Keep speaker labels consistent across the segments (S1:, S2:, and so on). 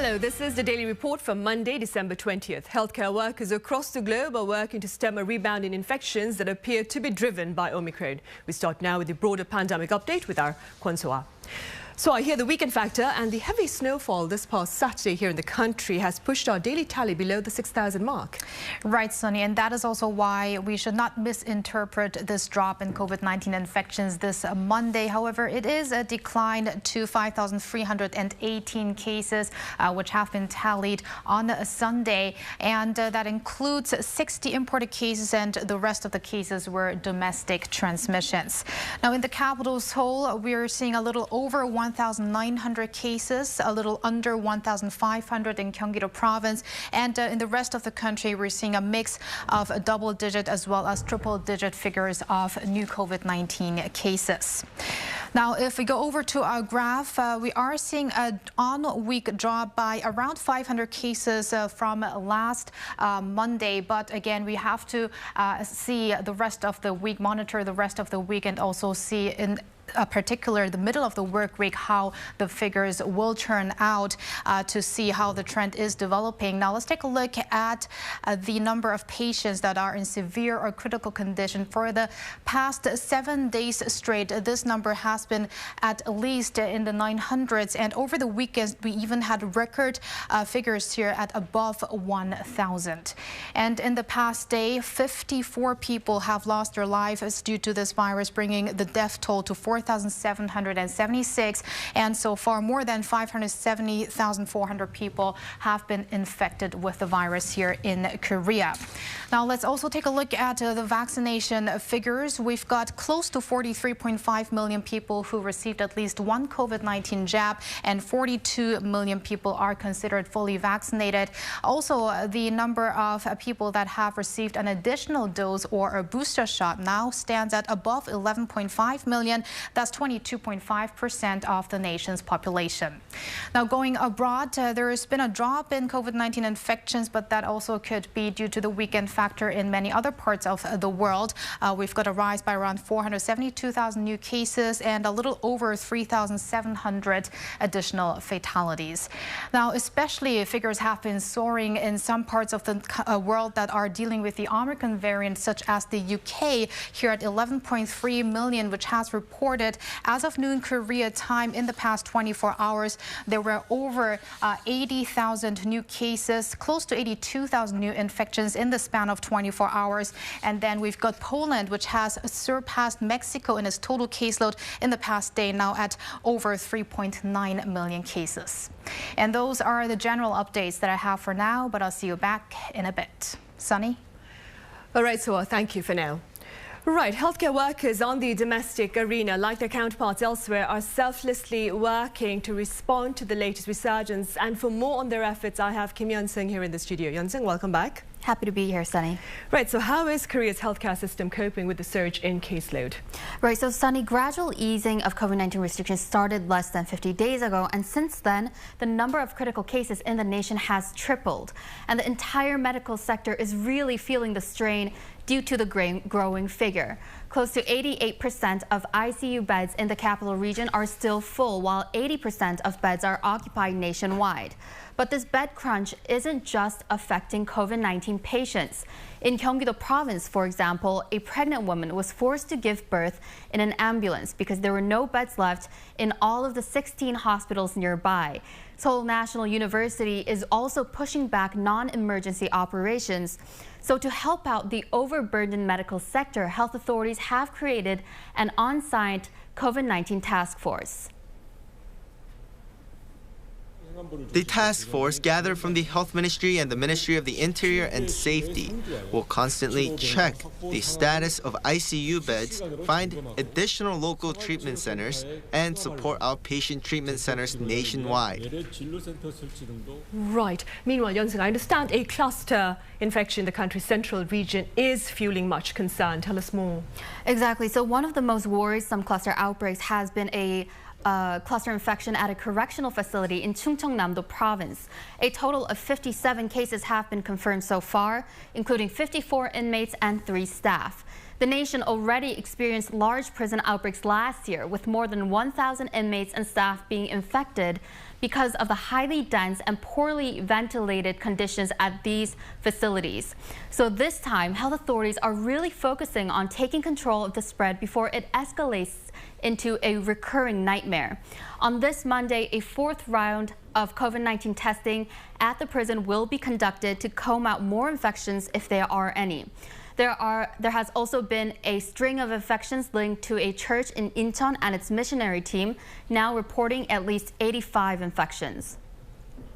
S1: Hello, this is the Daily Report for Monday, December 20th. Healthcare workers across the globe are working to stem a rebound in infections that appear to be driven by Omicron. We start now with the broader pandemic update with our Kwon So-ah. So I hear the weekend factor and the heavy snowfall this past Saturday here in the country has pushed our daily tally below the 6,000 mark.
S2: Right, Sunny, and that is also why we should not misinterpret this drop in COVID-19 infections this Monday. However, it is a decline to 5,318 cases, which have been tallied on a Sunday. And that includes 60 imported cases, and the rest of the cases were domestic transmissions. Now, in the capital, Seoul, we are seeing a little over 1,900 cases, a little under 1,500 in Gyeonggi-do province, and in the rest of the country we're seeing a mix of double-digit as well as triple-digit figures of new COVID-19 cases. Now, if we go over to our graph, we are seeing an on-week drop by around 500 cases from last Monday. But again, we have to see the rest of the week, monitor the rest of the week, and also see in particular the middle of the work week how the figures will turn out to see how the trend is developing. Now let's take a look at the number of patients that are in severe or critical condition. For the past 7 days straight, this number has been at least in the 900s, and over the weekends we even had record figures here at above 1,000. And in the past day, 54 people have lost their lives due to this virus, bringing the death toll to 4,776, and so far more than 570,400 people have been infected with the virus here in Korea. Now let's also take a look at the vaccination figures. We've got close to 43.5 million people who received at least one COVID-19 jab, and 42 million people are considered fully vaccinated. Also, the number of people that have received an additional dose or a booster shot now stands at above 11.5 million. That's 22.5% of the nation's population. Now, going abroad, there has been a drop in COVID-19 infections, but that also could be due to the weekend factor in many other parts of the world. We've got a rise by around 472,000 new cases and a little over 3,700 additional fatalities. Now, especially figures have been soaring in some parts of the world that are dealing with the Omicron variant, such as the UK, here at 11.3 million, which has reported as of noon Korea time in the past 24 hours, there were over 80,000 new cases, close to 82,000 new infections in the span of 24 hours. And then we've got Poland, which has surpassed Mexico in its total caseload in the past day, now at over 3.9 million cases. And those are the general updates that I have for now, but I'll see you back in a bit. Sunny?
S1: All right, so thank you for now. Right, healthcare workers on the domestic arena, like their counterparts elsewhere, are selflessly working to respond to the latest resurgence. And for more on their efforts, I have Kim Yeon-sung here in the studio. Yeon-sung, welcome back.
S3: Happy to be here, Sunny.
S1: Right, so how is Korea's healthcare system coping with the surge in caseload?
S3: Right, so Sunny, gradual easing of COVID-19 restrictions started less than 50 days ago, and since then, the number of critical cases in the nation has tripled. And the entire medical sector is really feeling the strain due to the growing figure. Close to 88% of ICU beds in the capital region are still full, while 80% of beds are occupied nationwide. But this bed crunch isn't just affecting COVID-19 patients. In Gyeonggi-do province, for example, a pregnant woman was forced to give birth in an ambulance because there were no beds left in all of the 16 hospitals nearby. Seoul National University is also pushing back non-emergency operations. So to help out the overburdened medical sector, health authorities have created an on-site COVID-19 task force.
S4: The task force, gathered from the Health Ministry and the Ministry of the Interior and Safety, will constantly check the status of ICU beds, find additional local treatment centers, and support outpatient treatment centers nationwide.
S1: Right. Meanwhile, Yeon-sung, I understand a cluster infection in the country's central region is fueling much concern. Tell us more.
S3: Exactly. So one of the most worrisome cluster outbreaks has been a cluster infection at a correctional facility in Chungcheongnam-do province. A total of 57 cases have been confirmed so far, including 54 inmates and 3 staff. The nation already experienced large prison outbreaks last year, with more than 1,000 inmates and staff being infected because of the highly dense and poorly ventilated conditions at these facilities. So this time, health authorities are really focusing on taking control of the spread before it escalates into a recurring nightmare. On this Monday, a 4th round of COVID-19 testing at the prison will be conducted to comb out more infections if there are any. There has also been a string of infections linked to a church in Incheon and its missionary team, now reporting at least 85 infections.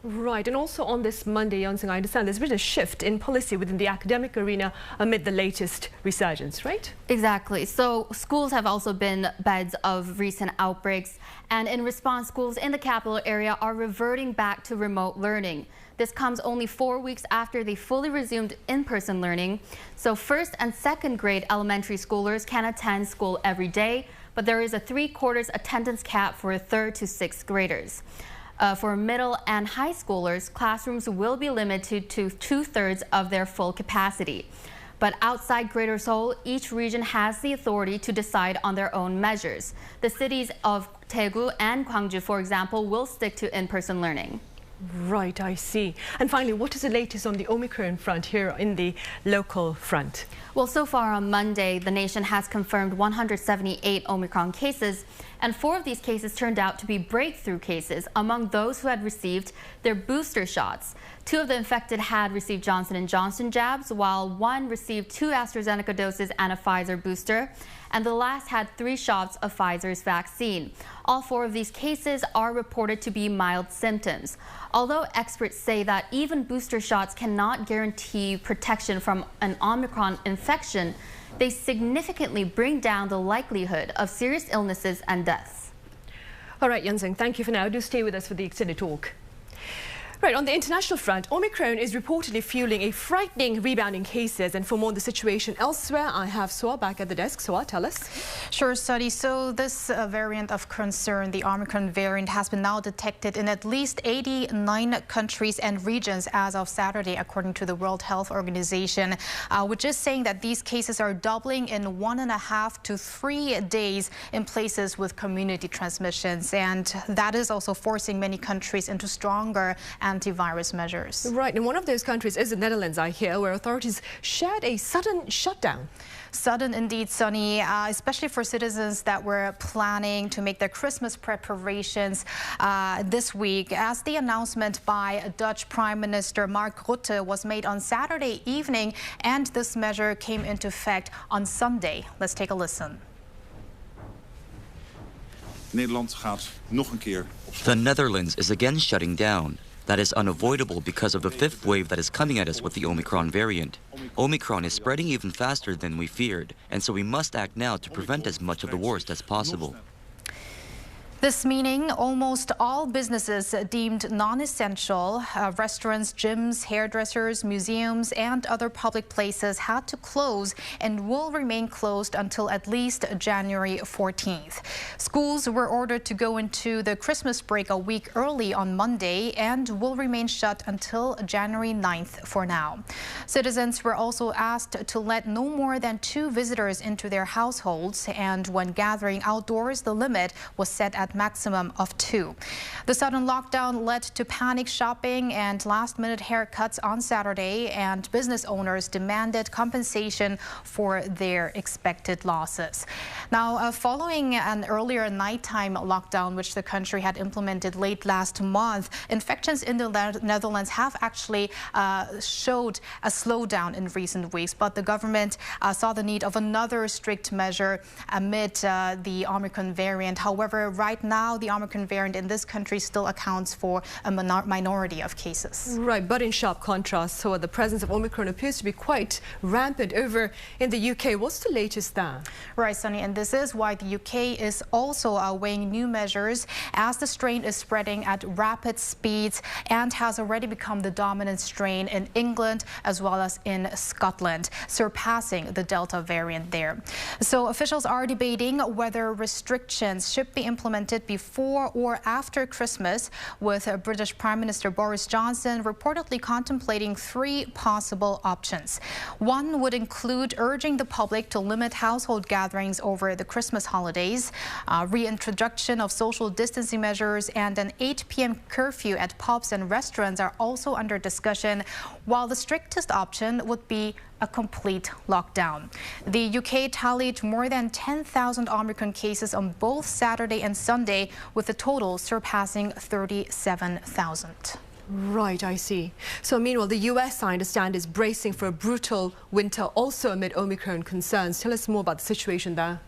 S1: Right, and also on this Monday, Yeon-seung, I understand there's been a shift in policy within the academic arena amid the latest resurgence, right?
S3: Exactly. So schools have also been beds of recent outbreaks, and in response, schools in the capital area are reverting back to remote learning. This comes only 4 weeks after they fully resumed in-person learning. So 1st and 2nd grade elementary schoolers can attend school every day, but there is a 3/4 attendance cap for 3rd to 6th graders. For middle and high schoolers, classrooms will be limited to 2/3 of their full capacity. But outside Greater Seoul, each region has the authority to decide on their own measures. The cities of Daegu and Gwangju, for example, will stick to in-person learning.
S1: Right, I see. And finally, what is the latest on the Omicron front here in the local front?
S3: Well, so far on Monday, the nation has confirmed 178 Omicron cases, and 4 of these cases turned out to be breakthrough cases among those who had received their booster shots. 2 of the infected had received Johnson & Johnson jabs, while 1 received 2 AstraZeneca doses and a Pfizer booster, and the last had 3 shots of Pfizer's vaccine. All 4 of these cases are reported to be mild symptoms. Although experts say that even booster shots cannot guarantee protection from an Omicron infection, they significantly bring down the likelihood of serious illnesses and deaths.
S1: All right, Yeon-seung, thank you for now. Do stay with us for the extended talk. Right, on the international front, Omicron is reportedly fueling a frightening rebound in cases. And for more on the situation elsewhere, I have Soa back at the desk. Soa, tell us.
S2: Sure, Sunny. So this variant of concern, the Omicron variant, has been now detected in at least 89 countries and regions as of Saturday, according to the World Health Organization, which is saying that these cases are doubling in 1.5 to 3 days in places with community transmissions. And that is also forcing many countries into stronger antivirus measures.
S1: Right, and one of those countries is the Netherlands, I hear, where authorities shared a sudden shutdown.
S2: Sudden indeed, Sunny, especially for citizens that were planning to make their Christmas preparations this week, as the announcement by Dutch Prime Minister Mark Rutte was made on Saturday evening, and this measure came into effect on Sunday. Let's take a listen.
S5: Nederland gaat nog een keer.
S6: The Netherlands is again shutting down. That is unavoidable because of the 5th wave that is coming at us with the Omicron variant. Omicron is spreading even faster than we feared, and so we must act now to prevent as much of the worst as possible.
S2: This meaning almost all businesses deemed non-essential, restaurants, gyms, hairdressers, museums, and other public places had to close and will remain closed until at least January 14th. Schools were ordered to go into the Christmas break a week early on Monday and will remain shut until January 9th for now. Citizens were also asked to let no more than 2 visitors into their households, and when gathering outdoors, the limit was set at maximum of 2. The sudden lockdown led to panic shopping and last-minute haircuts on Saturday, and business owners demanded compensation for their expected losses. Now, following an earlier nighttime lockdown, which the country had implemented late last month, infections in the Netherlands have actually showed a slowdown in recent weeks, but the government saw the need of another strict measure amid the Omicron variant. However, right now, the Omicron variant in this country still accounts for a minority of cases.
S1: Right, but in sharp contrast, so the presence of Omicron appears to be quite rampant over in the UK. What's the latest there?
S2: Right, Sunny, and this is why the UK is also weighing new measures as the strain is spreading at rapid speeds and has already become the dominant strain in England as well as in Scotland, surpassing the Delta variant there. So officials are debating whether restrictions should be implemented implemented before or after Christmas, with British Prime Minister Boris Johnson reportedly contemplating 3 possible options. One would include urging the public to limit household gatherings over the Christmas holidays, reintroduction of social distancing measures, and an 8 p.m. curfew at pubs and restaurants are also under discussion, while the strictest option would be a complete lockdown. The UK tallied more than 10,000 Omicron cases on both Saturday and Sunday, with the total surpassing 37,000.
S1: Right, I see. So meanwhile, the US, I understand, is bracing for a brutal winter also amid Omicron concerns. Tell us more about the situation there.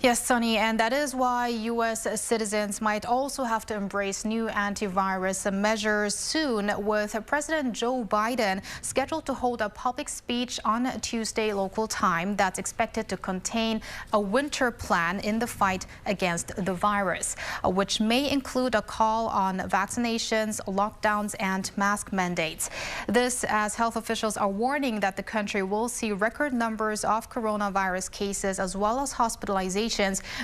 S2: Yes, Sunny, and that is why U.S. citizens might also have to embrace new antivirus measures soon, with President Joe Biden scheduled to hold a public speech on Tuesday local time that's expected to contain a winter plan in the fight against the virus, which may include a call on vaccinations, lockdowns, and mask mandates. This as health officials are warning that the country will see record numbers of coronavirus cases as well as hospitalizations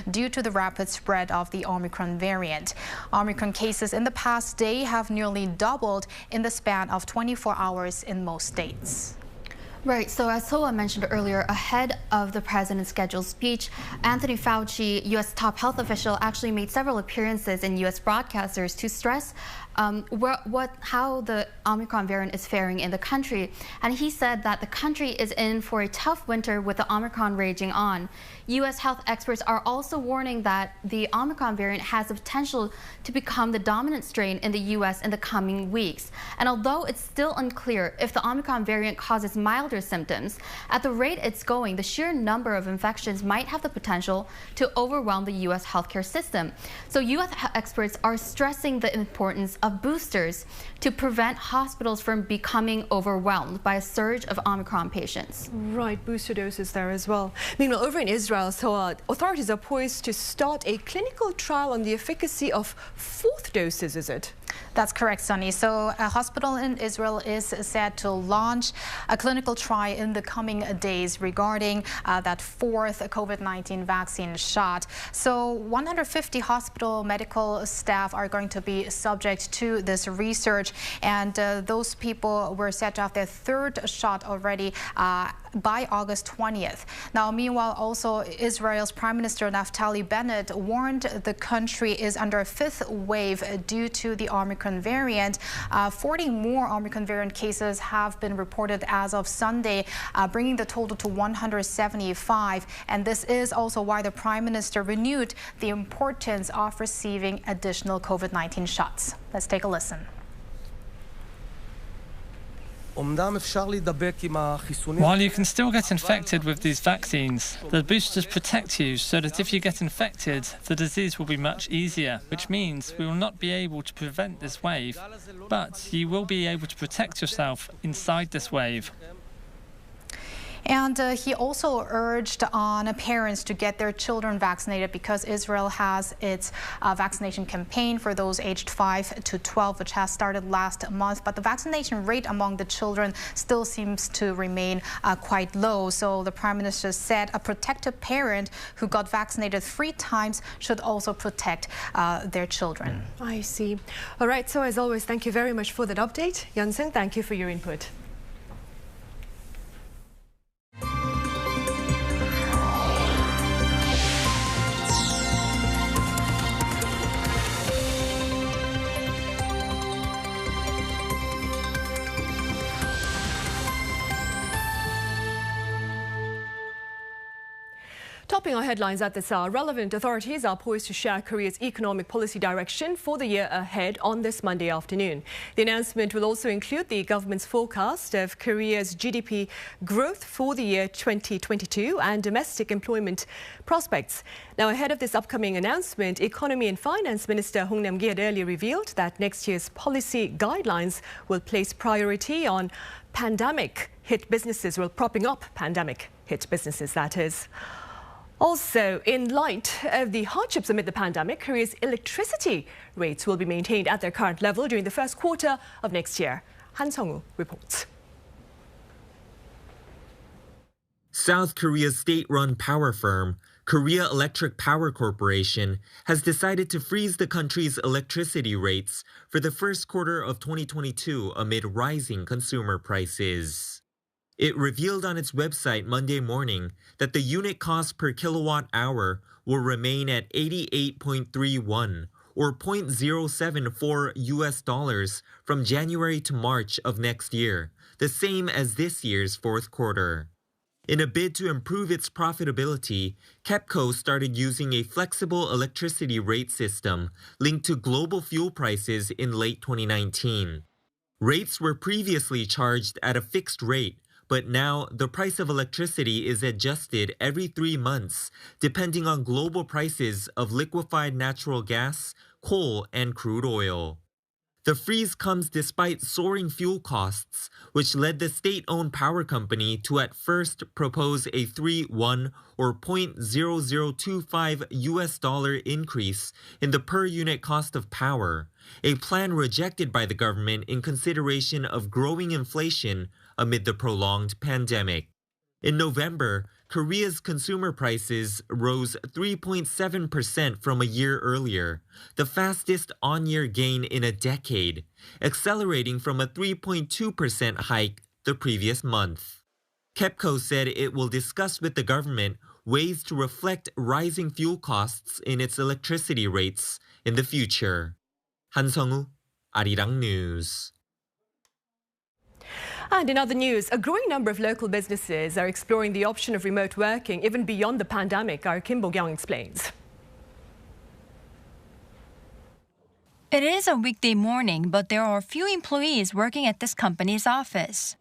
S2: due to the rapid spread of the Omicron variant. Omicron cases in the past day have nearly doubled in the span of 24 hours in most states.
S3: Right, so as Soa mentioned earlier, ahead of the president's scheduled speech, Anthony Fauci, U.S. top health official, actually made several appearances in U.S. broadcasters to stress how the Omicron variant is faring in the country. And he said that the country is in for a tough winter with the Omicron raging on. U.S. health experts are also warning that the Omicron variant has the potential to become the dominant strain in the U.S. in the coming weeks. And although it's still unclear if the Omicron variant causes milder symptoms, at the rate it's going, the sheer number of infections might have the potential to overwhelm the U.S. healthcare system. So U.S. experts are stressing the importance of boosters to prevent hospitals from becoming overwhelmed by a surge of Omicron patients.
S1: Right, booster doses there as well. Meanwhile, over in Israel, authorities are poised to start a clinical trial on the efficacy of 4th doses, is it?
S2: That's correct, Sunny. So a hospital in Israel is set to launch a clinical trial in the coming days regarding that 4th COVID-19 vaccine shot. So 150 hospital medical staff are going to be subject to this research, and those people were set to have their 3rd shot already by August 20th. Now, meanwhile, also Israel's Prime Minister Naftali Bennett warned the country is under a 5th wave due to the Omicron variant. 40 more Omicron variant cases have been reported as of Sunday, bringing the total to 175. And this is also why the Prime Minister renewed the importance of receiving additional COVID-19 shots. Let's take a listen.
S7: While you can still get infected with these vaccines, the boosters protect you so that if you get infected, the disease will be much easier, which means we will not be able to prevent this wave, but you will be able to protect yourself inside this wave.
S2: And he also urged on parents to get their children vaccinated, because Israel has its vaccination campaign for those aged 5 to 12, which has started last month. But the vaccination rate among the children still seems to remain quite low. So the Prime Minister said a protected parent who got vaccinated 3 times should also protect their children.
S1: I see. All right. So as always, thank you very much for that update. Yun-Sung, thank you for your input. Topping our headlines at this hour, relevant authorities are poised to share Korea's economic policy direction for the year ahead on this Monday afternoon. The announcement will also include the government's forecast of Korea's GDP growth for the year 2022 and domestic employment prospects. Now, ahead of this upcoming announcement, Economy and Finance Minister Hong Nam-gi had earlier revealed that next year's policy guidelines will place priority on pandemic-hit businesses, well, propping up pandemic-hit businesses, that is. Also, in light of the hardships amid the pandemic, Korea's electricity rates will be maintained at their current level during the first quarter of next year. Han Sung-woo reports.
S8: South Korea's state-run power firm, Korea Electric Power Corporation, has decided to freeze the country's electricity rates for the first quarter of 2022 amid rising consumer prices. It revealed on its website Monday morning that the unit cost per kilowatt hour will remain at 88.31 or $0.074 from January to March of next year, the same as this year's fourth quarter. In a bid to improve its profitability, KEPCO started using a flexible electricity rate system linked to global fuel prices in late 2019. Rates were previously charged at a fixed rate, but now the price of electricity is adjusted every 3 months, depending on global prices of liquefied natural gas, coal, and crude oil. The freeze comes despite soaring fuel costs, which led the state-owned power company to at first propose a 3-1 or $0.0025 increase in the per-unit cost of power, a plan rejected by the government in consideration of growing inflation amid the prolonged pandemic. In November, Korea's consumer prices rose 3.7% from a year earlier, the fastest on-year gain in a decade, accelerating from a 3.2% hike the previous month. KEPCO said it will discuss with the government ways to reflect rising fuel costs in its electricity rates in the future. 한성우, Arirang News.
S1: And in other news, a growing number of local businesses are exploring the option of remote working even beyond the pandemic. Our Kim Bo-kyung explains.
S9: It is a weekday morning, but there are few employees working at this company's office.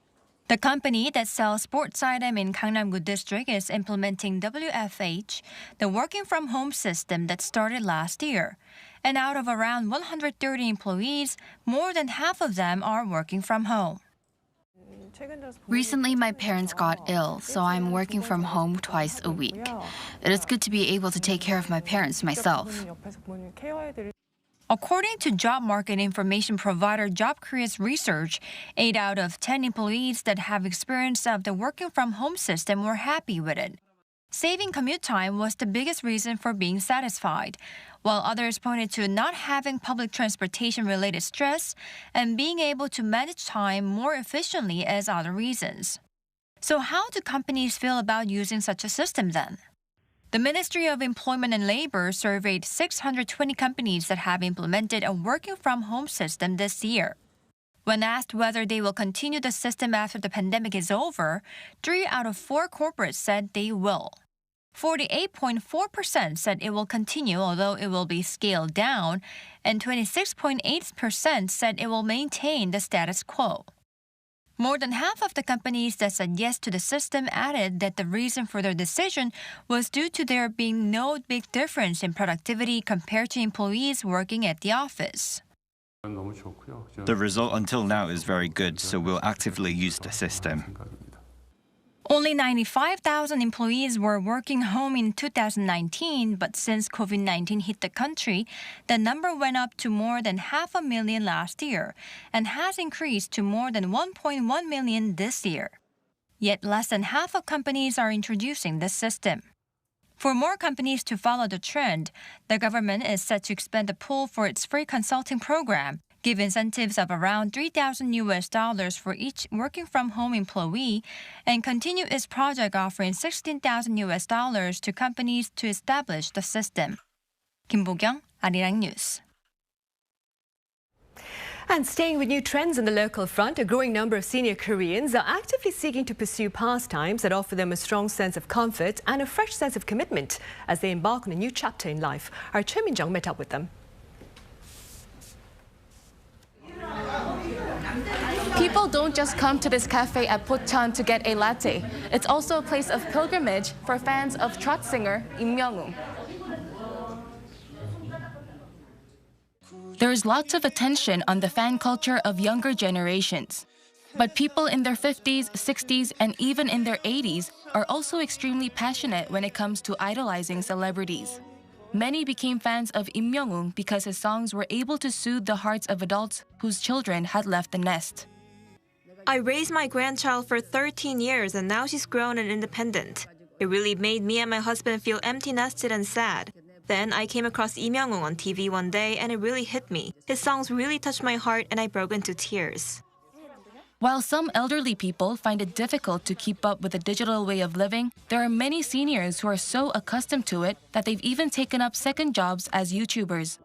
S9: The company that sells sports items in Gangnam-gu district is implementing WFH, the working from home system that started last year. And out of around 130 employees, more than half of them are working from home.
S10: Recently, my parents got ill, so I'm working from home twice a week. It is good to be able to take care of my parents myself.
S9: According to job market information provider Job Korea's research, 8 out of 10 employees that have experience of the working from home system were happy with it. Saving commute time was the biggest reason for being satisfied, while others pointed to not having public transportation-related stress and being able to manage time more efficiently as other reasons. So how do companies feel about using such a system then? The Ministry of Employment and Labor surveyed 620 companies that have implemented a working-from-home system this year. When asked whether they will continue the system after the pandemic is over, 3 out of 4 corporates said they will. 48.4% said it will continue, although it will be scaled down, and 26.8% said it will maintain the status quo. More than half of the companies that said yes to the system added that the reason for their decision was due to there being no big difference in productivity compared to employees working at the office.
S11: The result until now is very good, so we'll actively use the system.
S9: Only 95,000 employees were working home in 2019, but since COVID-19 hit the country, the number went up to more than 500,000 last year and has increased to more than 1.1 million this year. Yet less than half of companies are introducing this system. For more companies to follow the trend, the government is set to expand the pool for its free consulting program, give incentives of around $3,000 for each working from home employee, and continue its project offering $16,000 to companies to establish the system. Kim Bo-kyung, Arirang News.
S1: And staying with new trends on the local front, a growing number of senior Koreans are actively seeking to pursue pastimes that offer them a strong sense of comfort and a fresh sense of commitment as they embark on a new chapter in life. Our Cho Min-jung met up with them.
S12: People don't just come to this cafe at Pocheon to get a latte. It's also a place of pilgrimage for fans of trot singer Im Myung-woo.
S13: There's lots of attention on the fan culture of younger generations. But people in their 50s, 60s, and even in their 80s are also extremely passionate when it comes to idolizing celebrities. Many became fans of Im Myung-woo because his songs were able to soothe the hearts of adults whose children had left the nest.
S14: I raised my grandchild for 13 years and now she's grown and independent. It really made me and my husband feel empty-nested and sad. Then I came across Lee Myung-woong on TV one day and it really hit me. His songs really touched my heart and I broke into tears.
S13: While some elderly people find it difficult to keep up with the digital way of living, there are many seniors who are so accustomed to it that they've even taken up second jobs as YouTubers.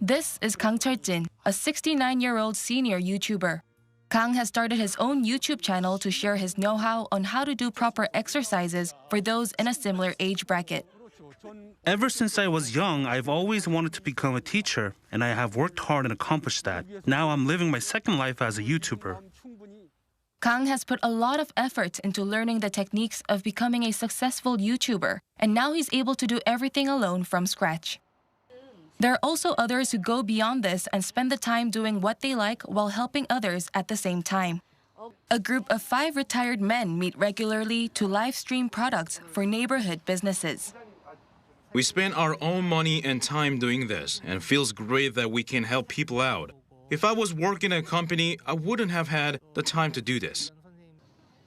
S13: This is Kang Cheol-jin, a 69-year-old senior YouTuber. Kang has started his own YouTube channel to share his know-how on how to do proper exercises for those in a similar age bracket.
S15: Ever since I was young, I've always wanted to become a teacher, and I have worked hard and accomplished that. Now I'm living my second life as a YouTuber.
S13: Kang has put a lot of effort into learning the techniques of becoming a successful YouTuber, and now he's able to do everything alone from scratch. There are also others who go beyond this and spend the time doing what they like while helping others at the same time. A group of 5 retired men meet regularly to live stream products for neighborhood businesses.
S16: We spend our own money and time doing this, and it feels great that we can help people out. If I was working at a company, I wouldn't have had the time to do this.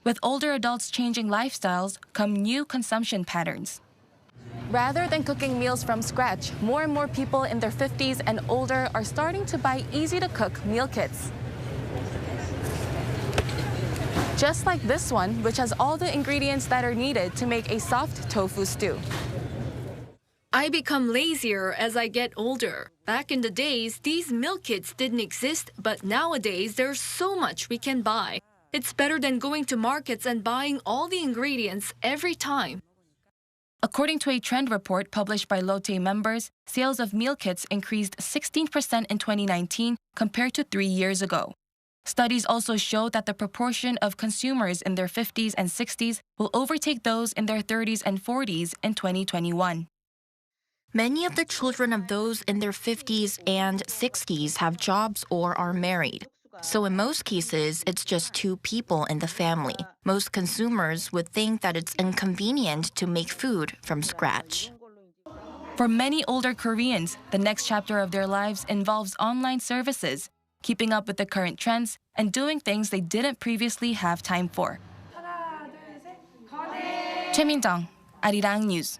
S13: With older adults changing lifestyles come new consumption patterns.
S12: Rather than cooking meals from scratch, more and more people in their 50s and older are starting to buy easy-to-cook meal kits. Just like this one, which has all the ingredients that are needed to make a soft tofu stew.
S17: I become lazier as I get older. Back in the days, these meal kits didn't exist, but nowadays there's so much we can buy. It's better than going to markets and buying all the ingredients every time.
S13: According to a trend report published by Lotte members, sales of meal kits increased 16% in 2019 compared to 3 years ago. Studies also show that the proportion of consumers in their 50s and 60s will overtake those in their 30s and 40s in 2021.
S18: Many of the children of those in their 50s and 60s have jobs or are married. So in most cases, it's just 2 people in the family. Most consumers would think that it's inconvenient to make food from scratch.
S13: For many older Koreans, the next chapter of their lives involves online services, keeping up with the current trends, and doing things they didn't previously have time for. Choi Min-jung, Arirang News.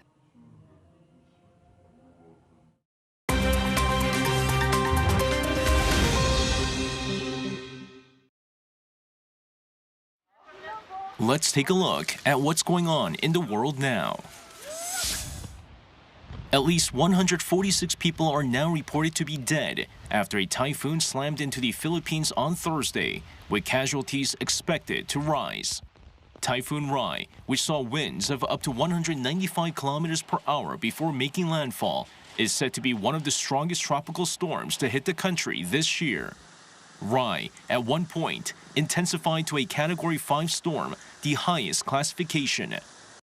S19: Let's take a look at what's going on in the world now. At least 146 people are now reported to be dead after a typhoon slammed into the Philippines on Thursday, with casualties expected to rise. Typhoon Rai, which saw winds of up to 195 kilometers per hour before making landfall, is said to be one of the strongest tropical storms to hit the country this year. Rai, at one point, intensified to a Category 5 storm, the highest classification.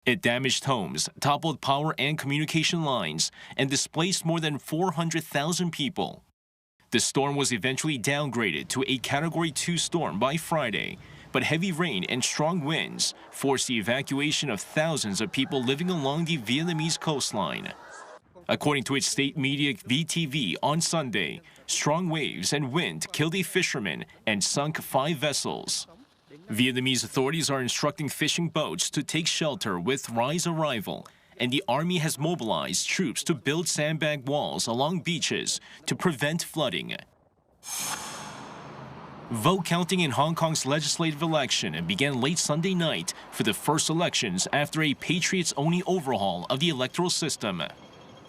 S19: It damaged homes, toppled power and communication lines, and displaced more than 400,000 people. The storm was eventually downgraded to a Category 2 storm by Friday, but heavy rain and strong winds forced the evacuation of thousands of people living along the Vietnamese coastline. According to its state media VTV on Sunday, strong waves and wind killed a fisherman and sunk 5 vessels. Vietnamese authorities are instructing fishing boats to take shelter with Rai's arrival, and the army has mobilized troops to build sandbag walls along beaches to prevent flooding. Vote counting in Hong Kong's legislative election began late Sunday night for the first elections after a Patriots-only overhaul of the electoral system.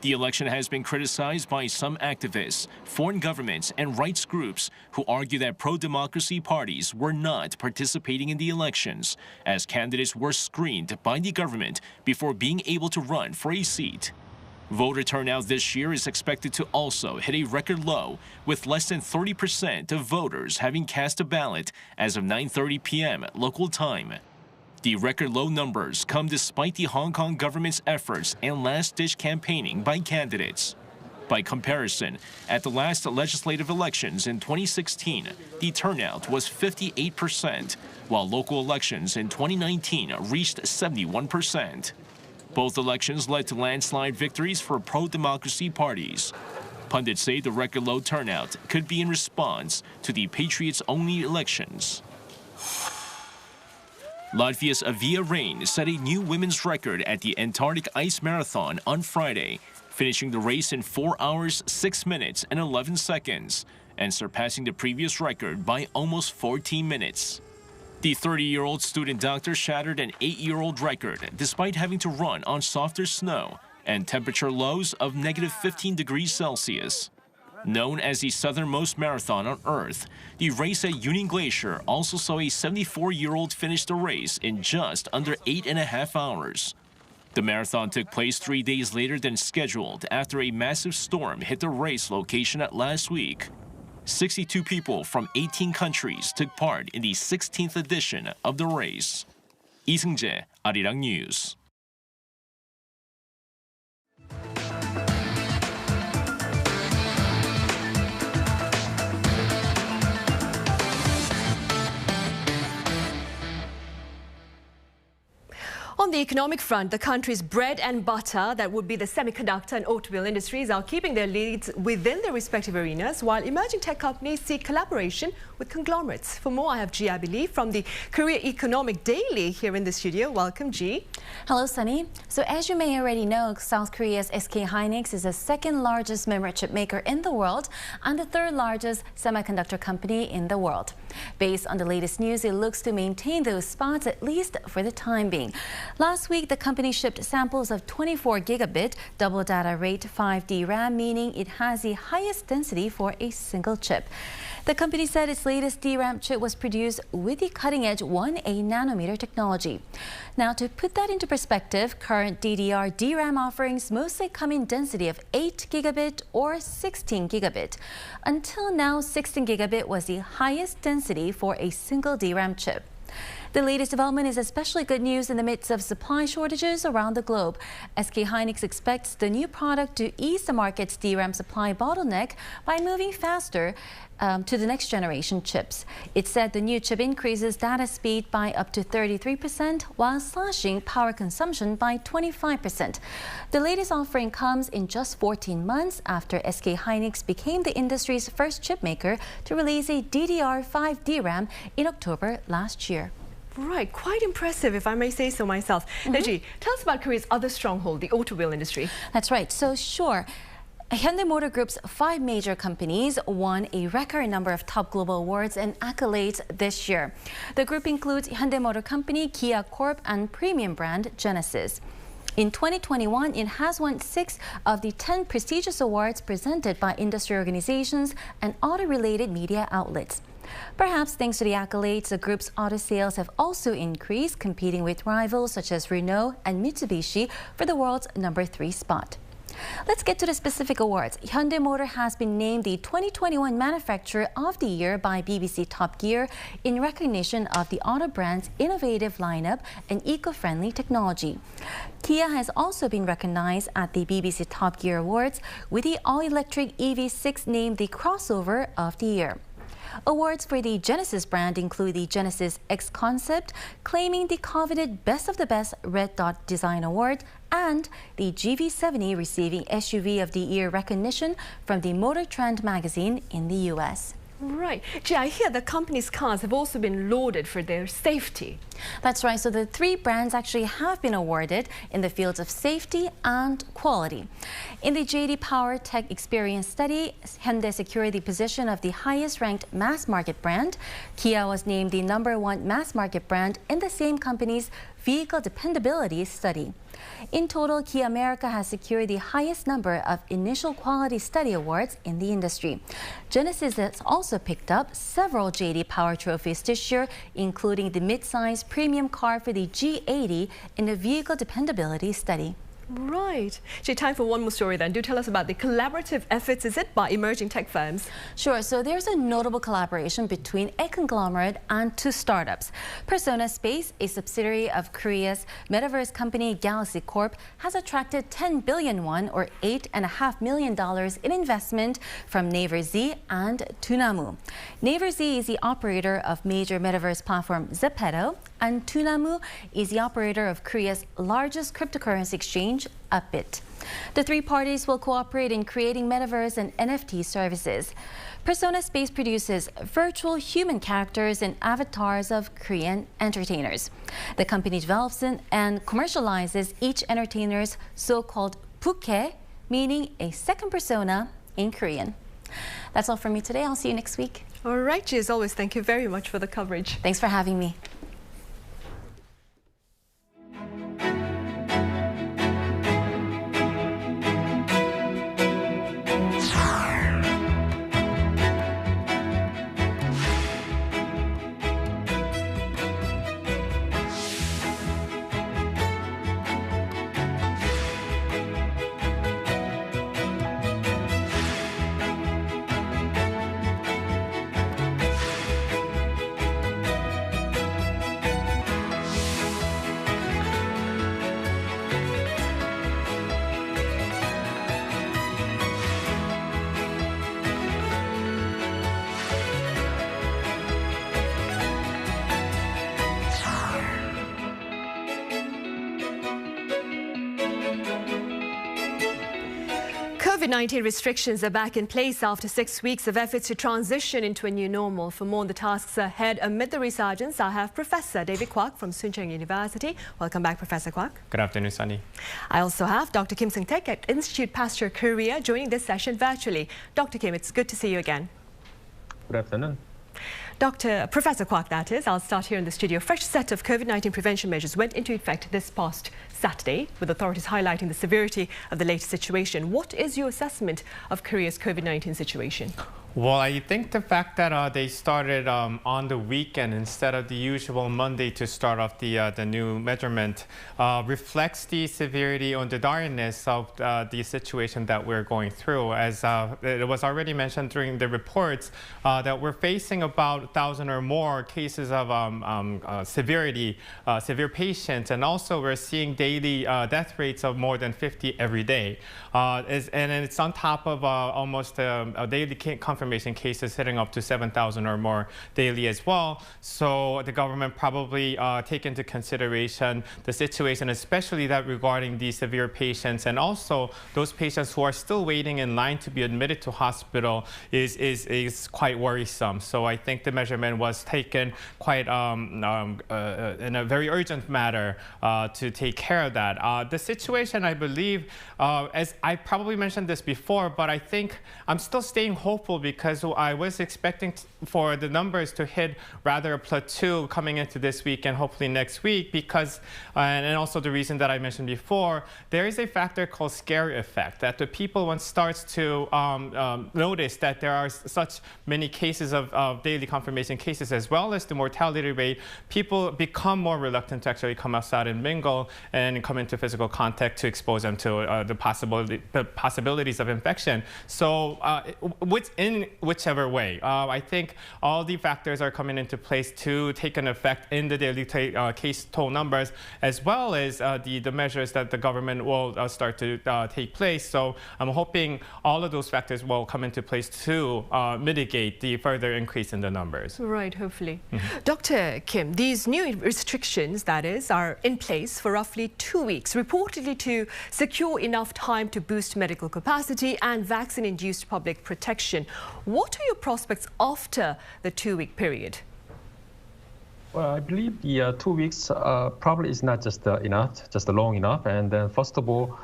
S19: The election has been criticized by some activists, foreign governments, and rights groups who argue that pro-democracy parties were not participating in the elections, as candidates were screened by the government before being able to run for a seat. Voter turnout this year is expected to also hit a record low, with less than 30% of voters having cast a ballot as of 9:30 p.m. local time. The record low numbers come despite the Hong Kong government's efforts and last-ditch campaigning by candidates. By comparison, at the last legislative elections in 2016, the turnout was 58%, while local elections in 2019 reached 71%. Both elections led to landslide victories for pro-democracy parties. Pundits say the record low turnout could be in response to the Patriots-only elections. Latvia's Avia Rain set a new women's record at the Antarctic Ice Marathon on Friday, finishing the race in 4 hours, 6 minutes, and 11 seconds, and surpassing the previous record by almost 14 minutes. The 30-year-old student doctor shattered an 8-year-old record despite having to run on softer snow and temperature lows of -15 degrees Celsius. Known as the southernmost marathon on Earth, the race at Union Glacier also saw a 74-year-old finish the race in just under 8.5 hours. The marathon took place 3 days later than scheduled after a massive storm hit the race location last week. 62 people from 18 countries took part in the 16th edition of the race. Lee Seung-jae, Arirang News.
S1: On the economic front, the country's bread and butter, that would be the semiconductor and automobile industries, are keeping their leads within their respective arenas, while emerging tech companies seek collaboration with conglomerates. For more, I have Ji, I believe, from the Korea Economic Daily here in the studio. Welcome, Ji.
S20: Hello, Sunny. So as you may already know, South Korea's SK hynix is the second largest memory chip maker in the world and the third largest semiconductor company in the world. Based on the latest news, it looks to maintain those spots at least for the time being. Last week, the company shipped samples of 24 gigabit double data rate 5D RAM, meaning it has the highest density for a single chip. The company said its latest DRAM chip was produced with the cutting-edge 1A nanometer technology. Now, to put that into perspective, current DDR DRAM offerings mostly come in density of 8 gigabit or 16 gigabit. Until now, 16 gigabit was the highest density for a single DRAM chip. The latest development is especially good news in the midst of supply shortages around the globe. SK hynix expects the new product to ease the market's DRAM supply bottleneck by moving faster to the next generation chips. It said the new chip increases data speed by up to 33% while slashing power consumption by 25%. The latest offering comes in just 14 months after SK hynix became the industry's first chip maker to release a DDR5 DRAM in October last year.
S1: Right, quite impressive, if I may say so myself. Now, Ji, tell us about Korea's other stronghold, the automobile industry.
S20: That's right. So, sure. Hyundai Motor Group's 5 major companies won a record number of top global awards and accolades this year. The group includes Hyundai Motor Company, Kia Corp, and premium brand Genesis. In 2021, it has won 6 of the 10 prestigious awards presented by industry organizations and auto-related media outlets. Perhaps thanks to the accolades, the group's auto sales have also increased, competing with rivals such as Renault and Mitsubishi for the world's number 3 spot. Let's get to the specific awards. Hyundai Motor has been named the 2021 Manufacturer of the Year by BBC Top Gear in recognition of the auto brand's innovative lineup and eco-friendly technology. Kia has also been recognized at the BBC Top Gear Awards, with the all-electric EV6 named the Crossover of the Year. Awards for the Genesis brand include the Genesis X Concept, claiming the coveted Best of the Best Red Dot Design Award, and the GV70 receiving SUV of the Year recognition from the Motor Trend magazine in the US.
S1: Right. Gee, I hear the company's cars have also been lauded for their safety.
S20: That's right. So the 3 brands actually have been awarded in the fields of safety and quality. In the JD Power Tech Experience study, Hyundai secured the position of the highest-ranked mass-market brand. Kia was named the #1 mass-market brand in the same company's Vehicle Dependability study. In total, Kia America has secured the highest number of initial quality study awards in the industry. Genesis has also picked up several JD Power trophies this year, including the mid-size premium car for the G80 in the Vehicle Dependability study.
S1: Right. Jay, time for one more story then. Do tell us about the collaborative efforts, is it, by emerging tech firms?
S20: Sure. So there's a notable collaboration between a conglomerate and 2 startups. Persona Space, a subsidiary of Korea's metaverse company Galaxy Corp, has attracted 10 billion won, or $8.5 million in investment from Naver Z and Tunamu. Naver Z is the operator of major metaverse platform Zepeto, Antunamu is the operator of Korea's largest cryptocurrency exchange, gov't. The three parties will cooperate in creating metaverse and NFT services. Persona Space produces virtual human characters and avatars of Korean entertainers. The company develops and commercializes each entertainer's so-called buke, meaning a second persona in Korean. That's all from me today. I'll see you next week.
S1: All right, as always, thank you very much for the coverage.
S20: Thanks for having me.
S1: COVID-19 restrictions are back in place after 6 weeks of efforts to transition into a new normal. For more on the tasks ahead amid the resurgence, I have Professor David Kwak from Sooncheng University. Welcome back, Professor Kwak.
S21: Good afternoon, Sunny.
S1: I also have Dr. Kim Seung-taek at Institute Pasteur Korea joining this session virtually. Dr. Kim, it's good to see you again.
S22: Good afternoon.
S1: Professor Kwak, that is. I'll start here in the studio. A fresh set of COVID-19 prevention measures went into effect this past Saturday, with authorities highlighting the severity of the latest situation. What is your assessment of Korea's COVID-19 situation?
S21: Well, I think the fact that they started on the weekend instead of the usual Monday to start off the new measurement reflects the severity or the direness of the situation that we're going through. As it was already mentioned during the reports, that we're facing about 1,000 or more cases of severe patients, and also we're seeing daily death rates of more than 50 every day. And it's on top of almost a daily confirmation cases hitting up to 7,000 or more daily as well. So the government probably take into consideration the situation, especially that regarding the severe patients, and also those patients who are still waiting in line to be admitted to hospital is quite worrisome. So I think the measurement was taken quite in a very urgent matter to take care of that. The situation, I believe, as I probably mentioned this before, but I think I'm still staying hopeful because I was expecting for the numbers to hit rather a plateau coming into this week and hopefully next week, because, and also the reason that I mentioned before, there is a factor called scare effect, that the people once starts to notice that there are such many cases of daily confirmation cases as well as the mortality rate, people become more reluctant to actually come outside and mingle and come into physical contact to expose them to the possibilities of infection. So in whichever way, I think all the factors are coming into place to take an effect in the daily case toll numbers, as well as the measures that the government will start to take place. So I'm hoping all of those factors will come into place to mitigate the further increase in the numbers.
S1: Right, hopefully. Dr. Kim, these new restrictions, that is, are in place for roughly 2 weeks, reportedly to secure enough time to boost medical capacity and vaccine-induced public protection. What are your prospects after the 2-week period?
S22: Well, I believe the 2 weeks probably is not just enough, just long enough. And then first of all,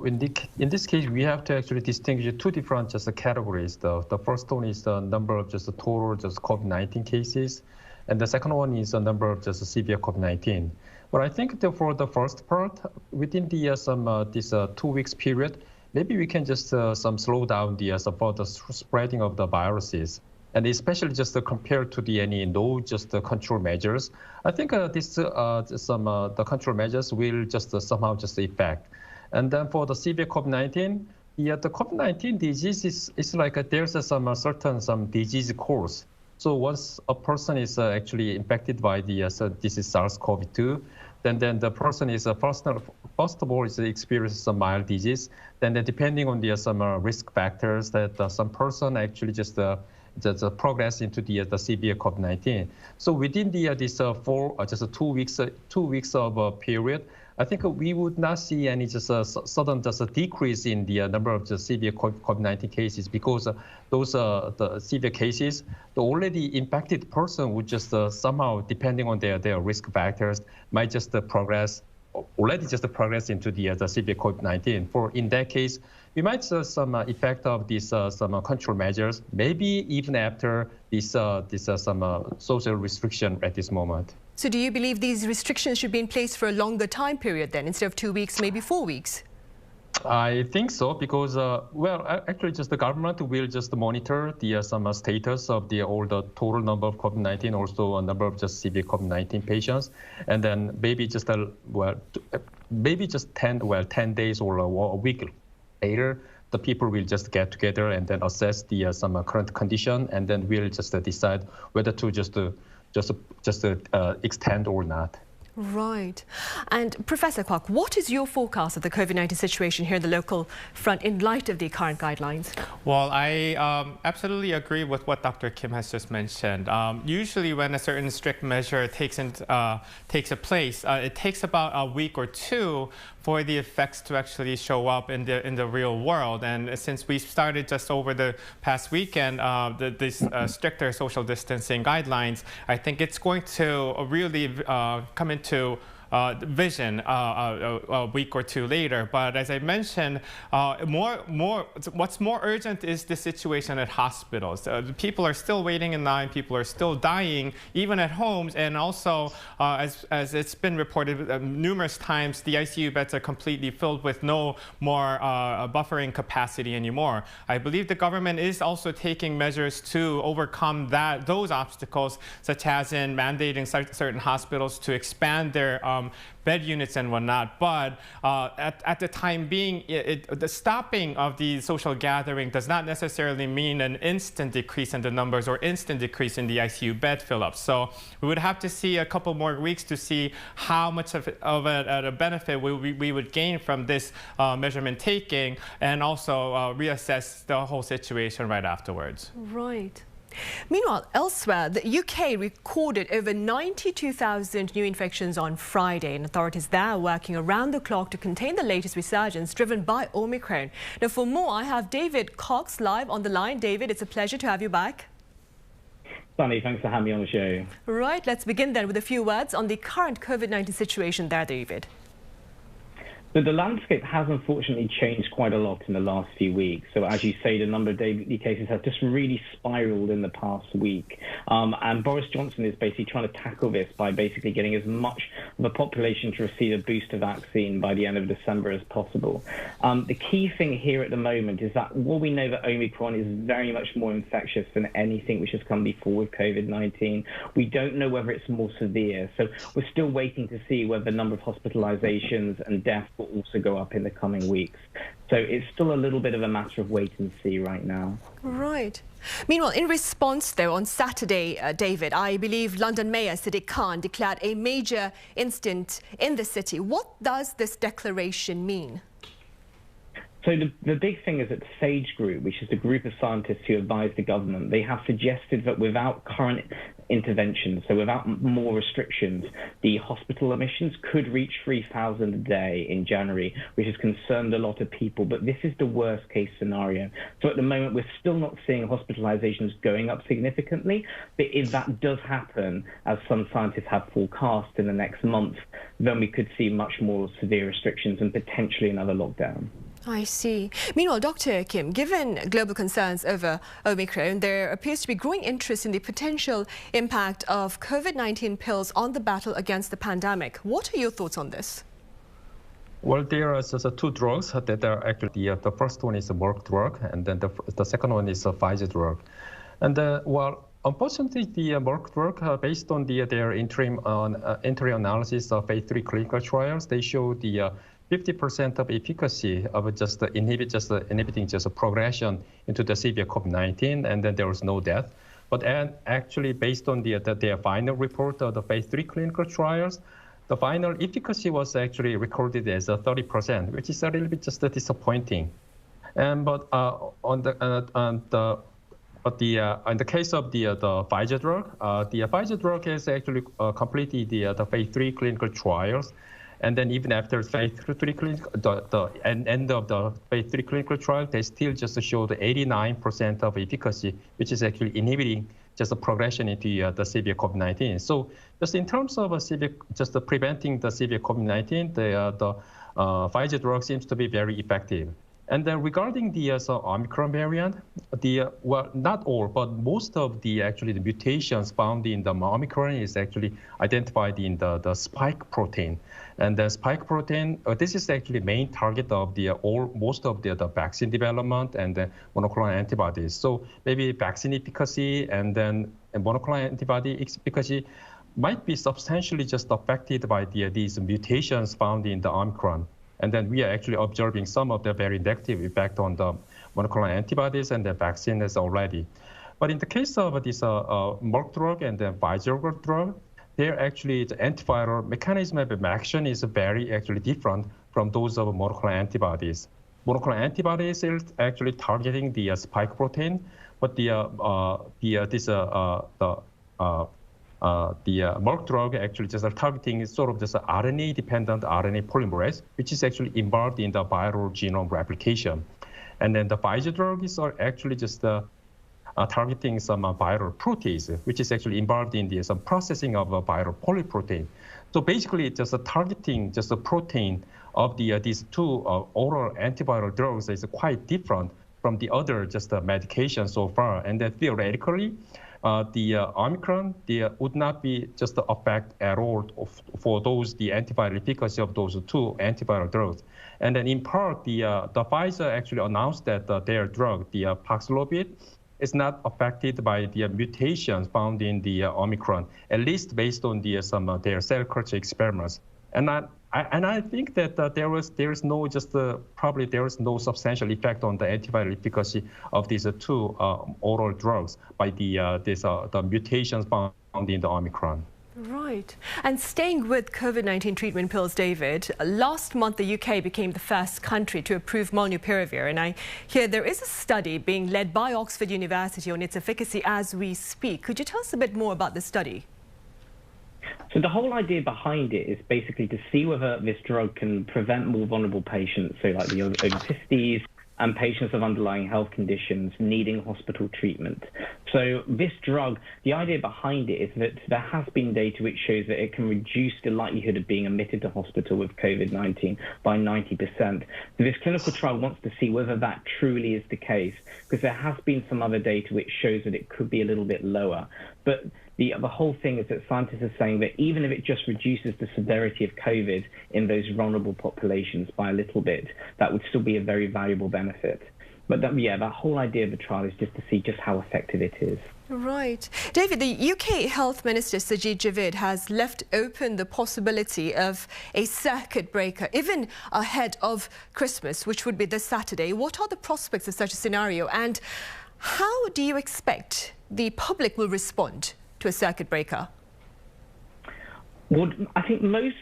S22: in this case, we have to actually distinguish two different categories. The first one is the number of total COVID-19 cases, and the second one is the number of severe COVID-19. But I think that for the first part, within the this 2 weeks period, maybe we can just slow down the further spreading of the viruses, and especially compared to the control measures. I think the control measures will somehow effect. And then for the severe COVID-19, the COVID-19 disease is like there's some disease course. So once a person is actually infected by this is SARS-CoV-2, then the person is first of all is experiencing some mild disease. Then depending on the some risk factors, that some person actually just progress into the severe COVID-19. So within this just 2 weeks of period, I think we would not see any sudden decrease in the number of severe COVID-19 cases, because those the severe cases, the already impacted person would just somehow, depending on their risk factors, might just progress into the severe COVID-19. In that case, we might see some effect of these some control measures, maybe even after some social restriction at this moment.
S1: So do you believe these restrictions should be in place for a longer time period then, instead of 2 weeks, maybe 4 weeks?
S22: I think so, because actually, just the government will just monitor the some status of the total number of COVID-19, also a number of just severe COVID-19 patients, and then maybe just 10 days or a week later, the people will just get together and then assess the some current condition, and then we'll just decide whether to just extend or not.
S1: Right. And Professor Kwok, what is your forecast of the COVID-19 situation here in the local front in light of the current guidelines?
S21: Well, I absolutely agree with what Dr. Kim has just mentioned. Usually when a certain strict measure takes place, it takes about a week or two for the effects to actually show up in the real world. And since we started just over the past weekend, these stricter social distancing guidelines, I think it's going to really come into vision a week or two later. But as I mentioned, what's more urgent is the situation at hospitals. People are still waiting in line, people are still dying, even at homes, and also, as it's been reported numerous times, the ICU beds are completely filled with no more buffering capacity anymore. I believe the government is also taking measures to overcome those obstacles, such as in mandating certain hospitals to expand their bed units and whatnot. But at the time being, the stopping of the social gathering does not necessarily mean an instant decrease in the numbers or instant decrease in the ICU bed fill-ups. So we would have to see a couple more weeks to see how much of a benefit we would gain from this measurement taking, and also reassess the whole situation right afterwards.
S1: Right. Meanwhile, elsewhere, the UK recorded over 92,000 new infections on Friday, and authorities there are working around the clock to contain the latest resurgence driven by Omicron. Now, for more, I have David Cox live on the line. David, it's a pleasure to have you back.
S4: Sunny, thanks for having me on the show.
S1: Right, let's begin then with a few words on the current COVID-19 situation there, David.
S4: But the landscape has unfortunately changed quite a lot in the last few weeks. So as you say, the number of daily cases has just really spiraled in the past week. And Boris Johnson is basically trying to tackle this by basically getting as much of the population to receive a booster vaccine by the end of December as possible. The key thing here at the moment is that while we know that Omicron is very much more infectious than anything which has come before with COVID-19, we don't know whether it's more severe. So we're still waiting to see whether the number of hospitalizations and deaths will also go up in the coming weeks. So it's still a little bit of a matter of wait and see right now.
S1: Right. Meanwhile, in response, though, on Saturday, David, I believe London Mayor Sadiq Khan declared a major incident in the city. What does this declaration mean?
S4: So the big thing is that SAGE Group, which is the group of scientists who advise the government, they have suggested that without current interventions, so without more restrictions, the hospital admissions could reach 3,000 a day in January, which has concerned a lot of people. But this is the worst case scenario. So at the moment, we're still not seeing hospitalizations going up significantly. But if that does happen, as some scientists have forecast in the next month, then we could see much more severe restrictions and potentially another lockdown.
S1: I see. Meanwhile, Dr. Kim, given global concerns over Omicron, there appears to be growing interest in the potential impact of COVID-19 pills on the battle against the pandemic. What are your thoughts on this?
S22: Well, there are two drugs that are actually, the first one is a Merck drug, and then the second one is a Pfizer drug. And unfortunately, the Merck drug, based on their interim analysis of phase 3 clinical trials, they show the 50% of efficacy of inhibiting progression into the severe COVID-19, and then there was no death. But actually, based on their final report of the phase 3 clinical trials, the final efficacy was actually recorded as 30%, which is a little bit disappointing. But on the But in the case of the Pfizer drug, the Pfizer drug has actually completed the phase 3 clinical trials. And then even after phase 3 clinical, the end of the phase 3 clinical trial, they still just showed 89% of efficacy, which is actually inhibiting just the progression into the severe COVID-19. So just in terms of preventing the severe COVID-19, the Pfizer drug seems to be very effective. And then regarding the Omicron variant, well, not all, but most of the mutations found in the Omicron is actually identified in the spike protein. And the spike protein, this is actually main target of most of the vaccine development and the monoclonal antibodies. So maybe vaccine efficacy and then monoclonal antibody efficacy might be substantially just affected by these mutations found in the Omicron. And then we are actually observing some of the very negative effect on the monoclonal antibodies and the vaccines already. But in the case of this Merck drug and the Pfizer drug, they're actually the antiviral mechanism of action is very different from those of monoclonal antibodies. Monoclonal antibodies are actually targeting the spike protein, but the Merck drug actually just targeting sort of this RNA-dependent RNA polymerase, which is actually involved in the viral genome replication. And then the Pfizer drug is actually just targeting some viral protease, which is actually involved in some processing of a viral polyprotein. So basically, just targeting just a protein of these two oral antiviral drugs is quite different from the other medication so far. And then theoretically, the Omicron would not be just the effect at all for the antiviral efficacy of those two antiviral drugs. And then in part, the Pfizer actually announced that their drug, the Caseload, is not affected by the mutations found in the Omicron, at least based on some of their cell culture experiments. And I think that there is no substantial effect on the antiviral efficacy of these two oral drugs by the mutations found in the Omicron.
S1: Right. And staying with COVID-19 treatment pills, David, last month the UK became the first country to approve molnupiravir. And I hear there is a study being led by Oxford University on its efficacy as we speak. Could you tell us a bit more about this study?
S4: So the whole idea behind it is basically to see whether this drug can prevent more vulnerable patients, so like the over 50s, and patients of underlying health conditions needing hospital treatment. So this drug, the idea behind it is that there has been data which shows that it can reduce the likelihood of being admitted to hospital with COVID-19 by 90%. So this clinical trial wants to see whether that truly is the case, because there has been some other data which shows that it could be a little bit lower. But the whole thing is that scientists are saying that even if it just reduces the severity of COVID in those vulnerable populations by a little bit, that would still be a very valuable benefit. But that whole idea of the trial is just to see just how effective it is.
S1: Right. David, the UK Health Minister Sajid Javid has left open the possibility of a circuit breaker, even ahead of Christmas, which would be this Saturday. What are the prospects of such a scenario, and how do you expect the public will respond to a circuit breaker?
S4: Well, I think most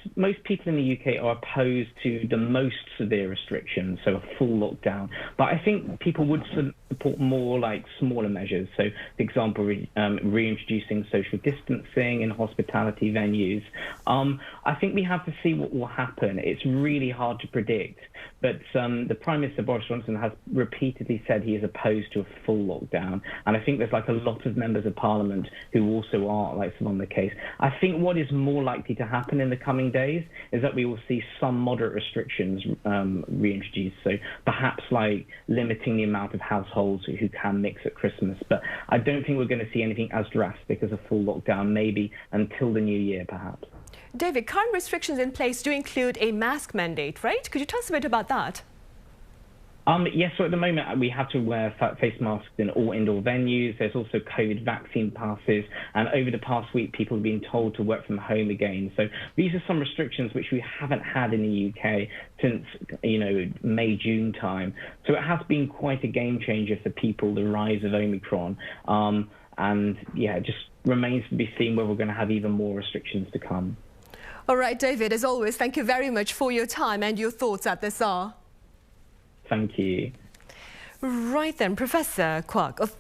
S4: people in the UK are opposed to the most severe restrictions, so a full lockdown. But I think people would support more like smaller measures. So, for example, reintroducing social distancing in hospitality venues. I think we have to see what will happen. It's really hard to predict. But the Prime Minister, Boris Johnson, has repeatedly said he is opposed to a full lockdown. And I think there's like a lot of members of Parliament who also are like on the case. I think what is more likely to happen in the coming days is that we will see some moderate restrictions reintroduced. So perhaps like limiting the amount of households who can mix at Christmas. But I don't think we're going to see anything as drastic as a full lockdown, maybe until the new year, perhaps.
S1: David, current restrictions in place do include a mask mandate, right? Could you tell us a bit about that?
S4: Yes, so at the moment we have to wear face masks in all indoor venues. There's also COVID vaccine passes, and over the past week people have been told to work from home again. So these are some restrictions which we haven't had in the UK since, May, June time. So it has been quite a game changer for people, the rise of Omicron. And yeah, it just remains to be seen whether we're going to have even more restrictions to come.
S1: All right, David, as always, thank you very much for your time and your thoughts at this hour.
S4: Thank you.
S1: Right then, Professor Kwok,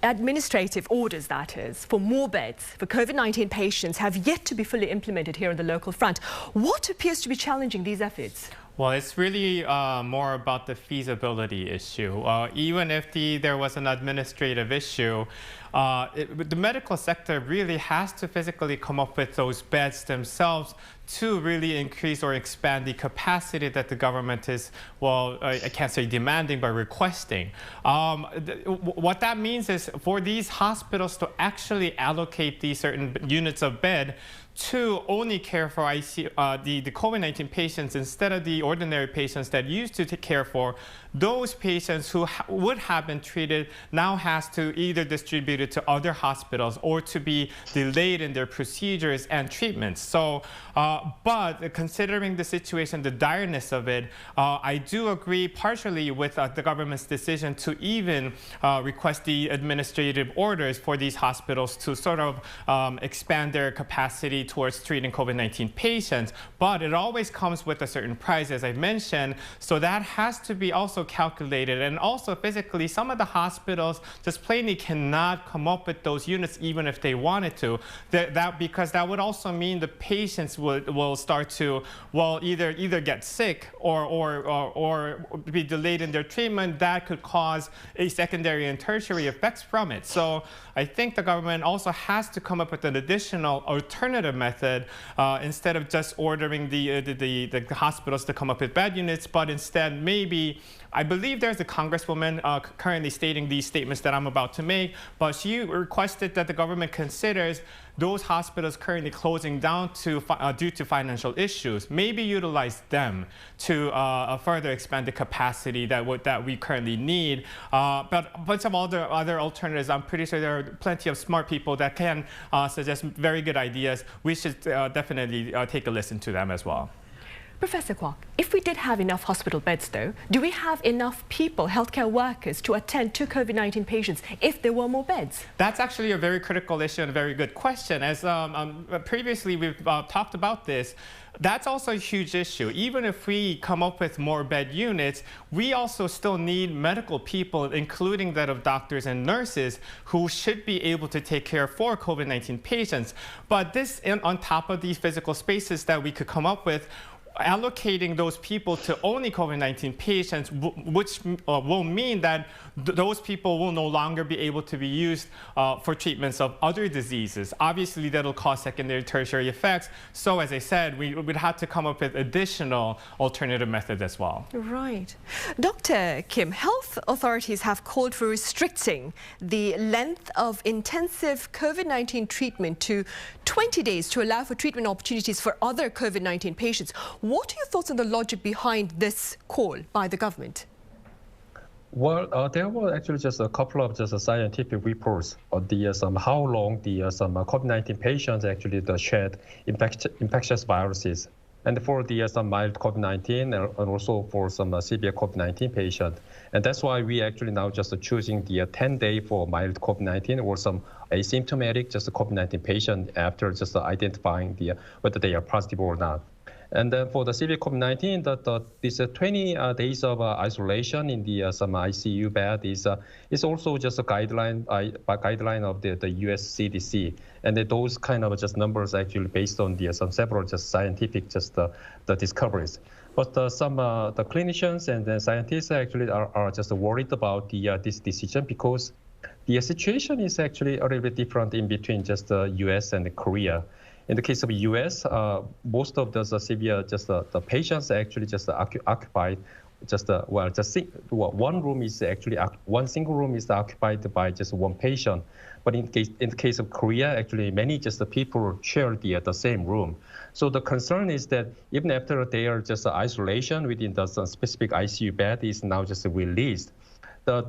S1: administrative orders, that is, for more beds for COVID-19 patients have yet to be fully implemented here on the local front. What appears to be challenging these efforts?
S21: Well, it's really more about the feasibility issue. Even if there was an administrative issue, the medical sector really has to physically come up with those beds themselves to really increase or expand the capacity that the government is, well, I can't say demanding, but requesting. What that means is for these hospitals to actually allocate these certain units of bed to only care for the COVID-19 patients instead of the ordinary patients that used to take care for, those patients who would have been treated now has to either distribute it to other hospitals or to be delayed in their procedures and treatments. So, but considering the situation, the direness of it, I do agree partially with the government's decision to even request the administrative orders for these hospitals to sort of expand their capacity towards treating COVID-19 patients. But it always comes with a certain price, as I mentioned, so that has to be also calculated. And also physically, some of the hospitals just plainly cannot come up with those units even if they wanted to, because that would also mean the patients will start to, well, either get sick or be delayed in their treatment. That could cause a secondary and tertiary effects from it. So I think the government also has to come up with an additional alternative method instead of just ordering the hospitals to come up with bed units, but instead maybe, I believe there's a congresswoman currently stating these statements that I'm about to make, but she requested that the government considers those hospitals currently closing down due to financial issues, maybe utilize them to further expand the capacity that we currently need. But some other alternatives, I'm pretty sure there are plenty of smart people that can suggest very good ideas. We should definitely take a listen to them as well.
S1: Professor Kwok, if we did have enough hospital beds, though, do we have enough people, healthcare workers, to attend to COVID-19 patients if there were more beds?
S21: That's actually a very critical issue and a very good question. As previously we've talked about this, that's also a huge issue. Even if we come up with more bed units, we also still need medical people, including that of doctors and nurses, who should be able to take care for COVID-19 patients. But this, on top of these physical spaces that we could come up with, allocating those people to only COVID-19 patients, which will mean that those people will no longer be able to be used for treatments of other diseases. Obviously, that'll cause secondary, tertiary effects. So as I said, we would have to come up with additional alternative methods as well.
S1: Right. Dr. Kim, health authorities have called for restricting the length of intensive COVID-19 treatment to 20 days to allow for treatment opportunities for other COVID-19 patients. What are your thoughts on the logic behind this call by the government?
S22: Well, there were actually just a couple of scientific reports on how long some COVID-19 patients actually shed infectious viruses, and for some mild COVID-19 and also for some severe COVID-19 patient. And that's why we actually now just choosing the 10-day for mild COVID-19 or some asymptomatic COVID-19 patient after just identifying whether they are positive or not. And then for the severe COVID-19, this 20 days of isolation in the some ICU bed is also just a guideline of the US CDC, and those kind of numbers actually based on some several scientific the discoveries. But some the clinicians and the scientists actually are just worried about this decision because the situation is actually a little bit different in between just the US and Korea. In the case of U.S., most of the severe the patients actually occupied one room is actually one single room is occupied by just one patient. But in the case of Korea, actually many people share the same room. So the concern is that even after they are isolation within the specific ICU bed is now released,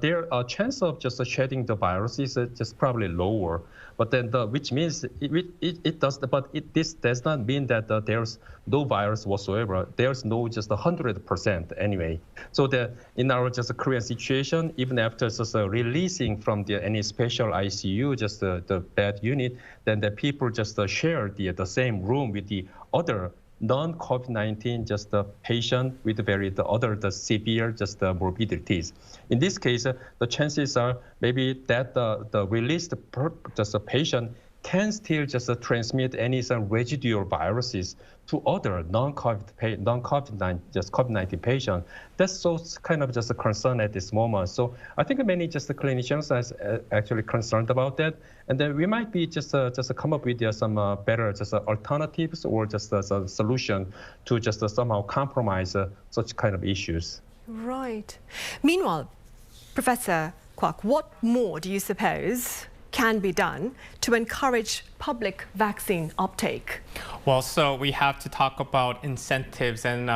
S22: their chance of shedding the virus is probably lower. But then, which means this does not mean that there's no virus whatsoever. There's no 100% anyway. So in our Korean situation, even after releasing from any special ICU, the bed unit, then the people share the same room with the other non-COVID-19 just the patient with the other severe just morbidities. In this case, the chances are maybe that the released just a patient can still just transmit any some residual viruses to other COVID-19 patients. That's so kind of just a concern at this moment. So I think many just clinicians are actually concerned about that, and then we might be just come up with some better just alternatives or just a solution to just somehow compromise such kind of issues.
S1: Right. Meanwhile, Professor Kwak, what more do you suppose can be done to encourage public vaccine uptake?
S21: Well, so we have to talk about incentives and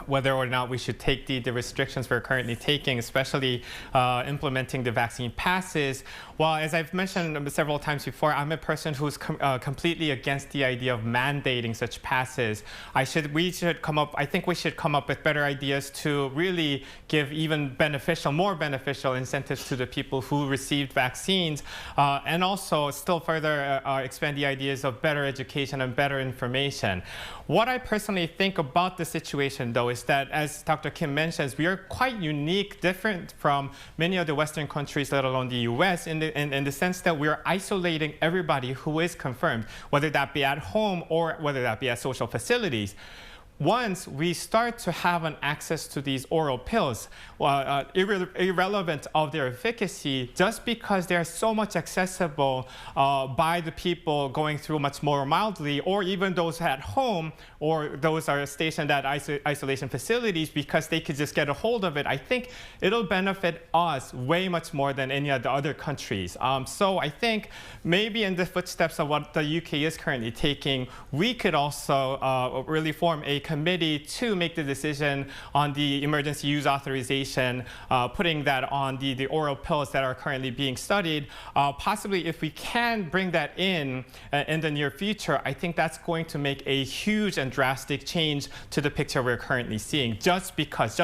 S21: whether or not we should take the restrictions we're currently taking, especially implementing the vaccine passes. Well, as I've mentioned several times before, I'm a person who's completely against the idea of mandating such passes. I think we should come up with better ideas to really give even more beneficial incentives to the people who received vaccines, and also still further expand the ideas of better education and better information. What I personally think about the situation, though, is that, as Dr. Kim mentions, we are quite unique, different from many of the Western countries, let alone the US, in the sense that we are isolating everybody who is confirmed, whether that be at home or whether that be at social facilities. Once we start to have an access to these oral pills, irrelevant of their efficacy, just because they are so much accessible by the people going through much more mildly, or even those at home, or those are stationed at isolation facilities, because they could just get a hold of it, I think it'll benefit us way much more than any of the other countries. So I think maybe in the footsteps of what the UK is currently taking, we could also really form a committee to make the decision on the emergency use authorization, putting that on the oral pills that are currently being studied. Possibly if we can bring that in the near future, I think that's going to make a huge and drastic change to the picture we're currently seeing, just because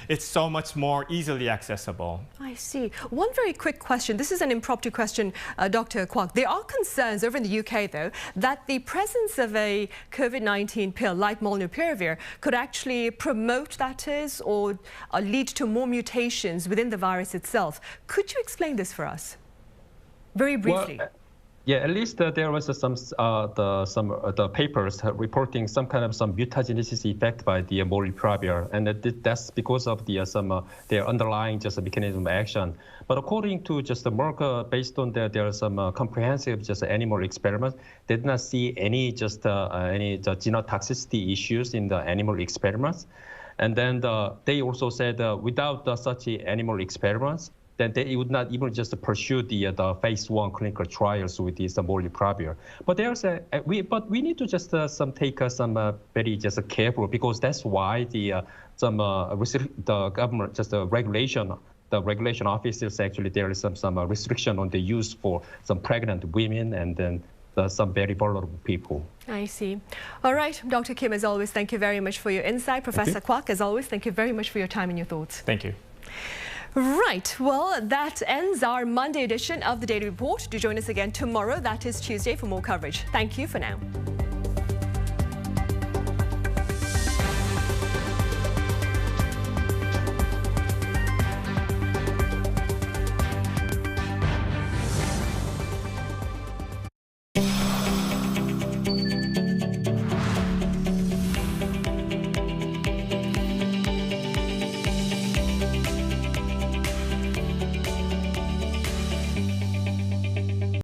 S21: it's so much more easily accessible.
S1: I see. One very quick question. This is an impromptu question, Dr. Kwak. There are concerns over in the UK, though, that the presence of a COVID-19 pill like molnupiravir could actually promote, that is, or lead to more mutations within the virus itself. Could you explain this for us, very briefly?
S22: Well, yeah, at least there was some papers reporting some kind of mutagenicity effect by the molnupiravir, and that's because of their underlying just mechanism of action. But according to just the Merck, based on there are some comprehensive just animal experiments, they did not see any genotoxicity issues in the animal experiments. And then they also said without such animal experiments, then they would not even just pursue the phase 1 clinical trials with this molnupiravir. But we need to just take some very just careful, because that's why the government just the regulation officers actually there is some restriction on the use for some pregnant women and then some very vulnerable people.
S1: I see. All right, Dr. Kim, as always, thank you very much for your insight. Professor Kwak, as always, thank you very much for your time and your thoughts.
S21: Thank you.
S1: Right, well, that ends our Monday edition of the Daily Report. Do join us again tomorrow, that is Tuesday, for more coverage. Thank you for now.